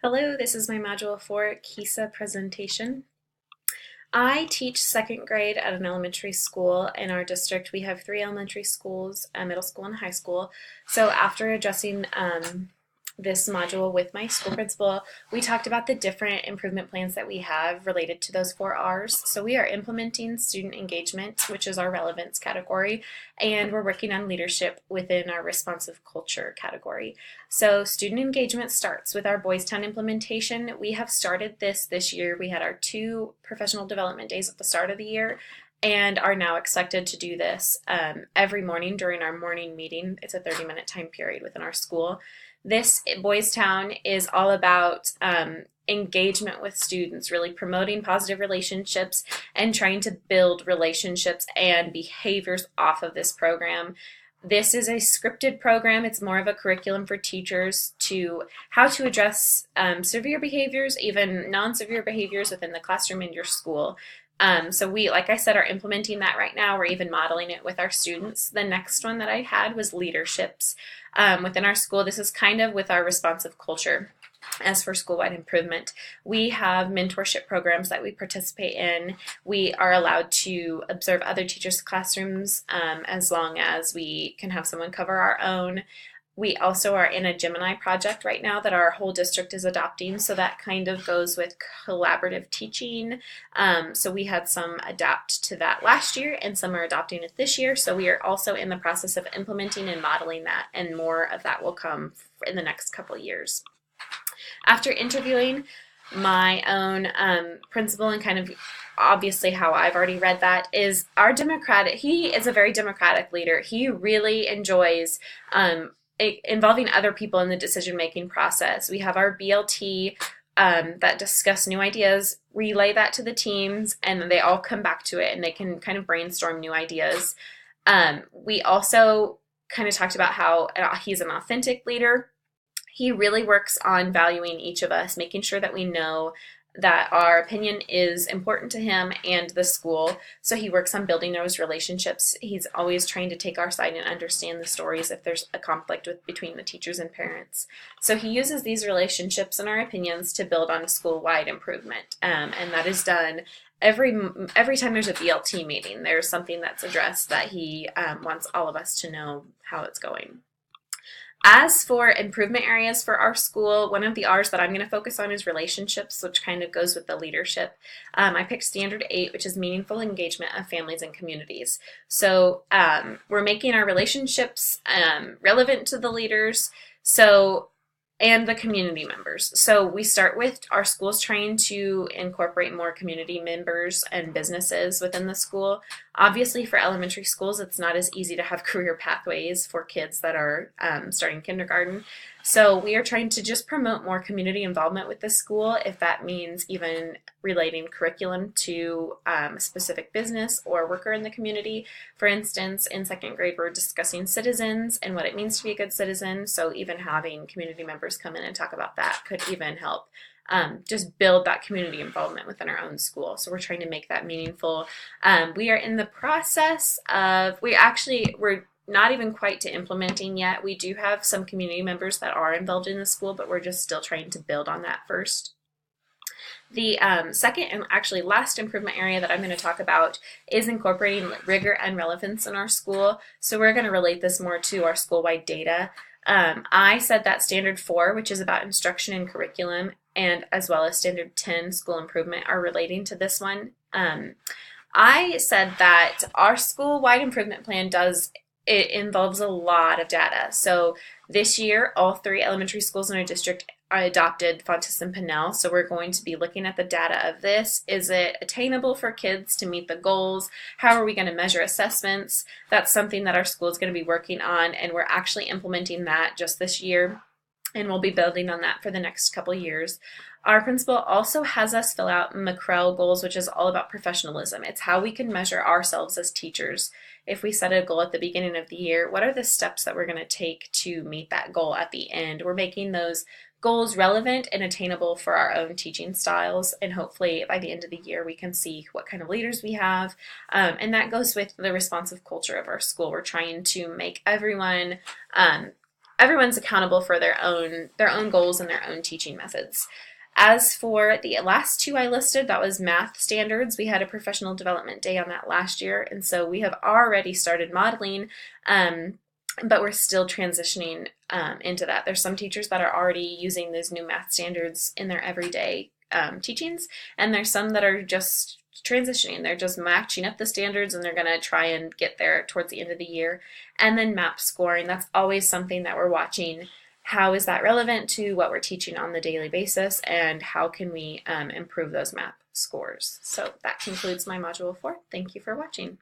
Hello, this is my Module 4 KISA presentation. I teach second grade at an elementary school in our district. We have three elementary schools, a middle school and a high school. So after addressing this module with my school principal, we talked about the different improvement plans that we have related to those 4 R's. So we are implementing student engagement, which is our relevance category, and we're working on leadership within our responsive culture category. So student engagement starts with our Boys Town implementation. We have started this year. We had our 2 professional development days at the start of the year and are now expected to do this every morning during our morning meeting. It's a 30-minute time period within our school. This Boys Town is all about engagement with students, really promoting positive relationships and trying to build relationships and behaviors off of this program. This is a scripted program. It's more of a curriculum for teachers to how to address severe behaviors, even non-severe behaviors within the classroom in your school. So we, like I said, are implementing that right now. We're even modeling it with our students. The next one that I had was leaderships within our school. This is kind of with our responsive culture. As for school-wide improvement, we have mentorship programs that we participate in. We are allowed to observe other teachers' classrooms as long as we can have someone cover our own. We also are in a Gemini project right now that our whole district is adopting, so that kind of goes with collaborative teaching. So we had some adapt to that last year, and some are adopting it this year. So we are also in the process of implementing and modeling that, and more of that will come in the next couple of years. After interviewing my own principal and kind of obviously how I've already read that is he is a very democratic leader. He really enjoys involving other people in the decision-making process. We have our BLT that discuss new ideas, relay that to the teams, and then they all come back to it and they can kind of brainstorm new ideas. We also kind of talked about how he's an authentic leader. He really works on valuing each of us, making sure that we know that our opinion is important to him and the school. So he works on building those relationships. He's always trying to take our side and understand the stories if there's a conflict between the teachers and parents. So he uses these relationships and our opinions to build on a school-wide improvement. And that is done every time there's a BLT meeting. There's something that's addressed that he wants all of us to know how it's going. As for improvement areas for our school, one of the R's that I'm going to focus on is relationships, which kind of goes with the leadership. I picked Standard 8, which is meaningful engagement of families and communities. So we're making our relationships relevant to the leaders and the community members. So we start with our schools trying to incorporate more community members and businesses within the school. Obviously, for elementary schools, it's not as easy to have career pathways for kids that are starting kindergarten. So we are trying to just promote more community involvement with the school, if that means even relating curriculum to a specific business or worker in the community. For instance, in second grade, we're discussing citizens and what it means to be a good citizen. So even having community members come in and talk about that could even help just build that community involvement within our own school. So we're trying to make that meaningful. We are in the process of, we're not even quite to implementing yet. We do have some community members that are involved in the school, but we're just still trying to build on that first. The second and actually last improvement area that I'm going to talk about is incorporating rigor and relevance in our school. So we're going to relate this more to our school-wide data. I said that Standard 4, which is about instruction and curriculum, and as well as Standard 10, school improvement, are relating to this one. I said that our school-wide improvement plan it involves a lot of data. So this year, all 3 elementary schools in our district adopted Fountas and Pinnell. So we're going to be looking at the data of this. Is it attainable for kids to meet the goals? How are we going to measure assessments? That's something that our school is going to be working on, and we're actually implementing that just this year, and we'll be building on that for the next couple years. Our principal also has us fill out McCrell goals, which is all about professionalism. It's how we can measure ourselves as teachers. If we set a goal at the beginning of the year, what are the steps that we're going to take to meet that goal at the end? We're making those goals relevant and attainable for our own teaching styles, and hopefully by the end of the year we can see what kind of leaders we have, and that goes with the responsive culture of our school. We're trying to make everyone everyone's accountable for their own goals and their own teaching methods. As for the last two I listed, that was math standards. We had a professional development day on that last year, and so we have already started modeling, but we're still transitioning into that. There's some teachers that are already using those new math standards in their everyday teachings, and there's some that are just transitioning. They're just matching up the standards and they're going to try and get there towards the end of the year. And then MAP scoring, that's always something that we're watching. How is that relevant to what we're teaching on the daily basis, and how can we improve those MAP scores? So that concludes my Module 4. Thank you for watching.